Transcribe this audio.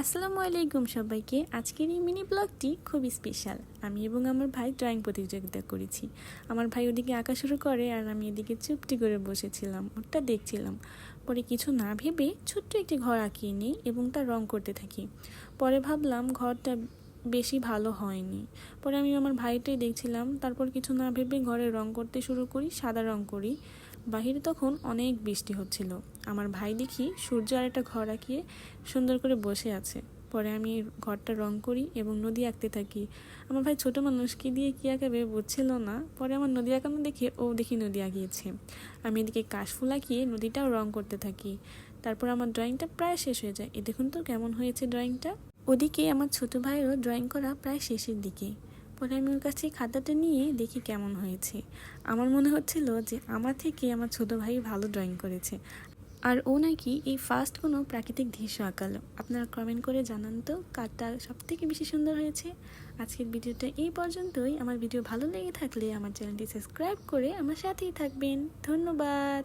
আসসালামু আলাইকুম সবাইকে। আজকের এই মিনি ব্লগটি খুব স্পেশাল। আমি এবং আমার ভাই ড্রয়িং প্রতিযোগিতা করেছি। আমার ভাই ওদিকে আঁকা শুরু করে আর আমি এদিকে চুপটি করে বসেছিলাম, ওটা দেখছিলাম। পরে কিছু না ভেবে ছোট্ট একটি ঘর আঁকিয়ে নিই এবং তার রং করতে থাকি। পরে ভাবলাম ঘরটা বেশি ভালো হয়নি। পরে আমি আমার ভাইটাই দেখছিলাম, তারপর কিছু না ভেবে ঘরে রং করতে শুরু করি, সাদা রং করি। বাহিরে তখন অনেক বৃষ্টি হচ্ছিল। আমার ভাই দেখি সূর্য আর একটা ঘর আঁকিয়ে সুন্দর করে বসে আছে। পরে আমি ঘরটা রং করি এবং নদী আঁকতে থাকি। আমার ভাই ছোট মানুষ কি দিয়ে কী আঁকাবে বুঝছিল না। পরে আমার নদী আঁকানো দেখে ও দেখি নদী আঁকিয়েছে। আমি এদিকে কাশফুল আঁকিয়ে নদীটাও রং করতে থাকি। তারপর আমার ড্রয়িংটা প্রায় শেষ হয়ে যায়। দেখুন তো কেমন হয়েছে ড্রয়িংটা। ওদিকে আমার ছোট ভাইয়েরও ড্রয়িং করা প্রায় শেষের দিকে। পরে আমি ওর কাছে খাতাটা নিয়ে দেখি কেমন হয়েছে। আমার মনে হচ্ছিল যে আমার থেকে আমার ছোট ভাই ভালো ড্রয়িং করেছে। আর ও নাকি এই ফার্স্ট কোনো প্রাকৃতিক দৃশ্য আঁকালো। আপনারা কমেন্ট করে জানান তো কারটা সবথেকে বেশি সুন্দর হয়েছে। আজকের ভিডিওটা এই পর্যন্তই। আমার ভিডিও ভালো লেগে থাকলে আমার চ্যানেলটি সাবস্ক্রাইব করে আমার সাথেই থাকবেন। ধন্যবাদ।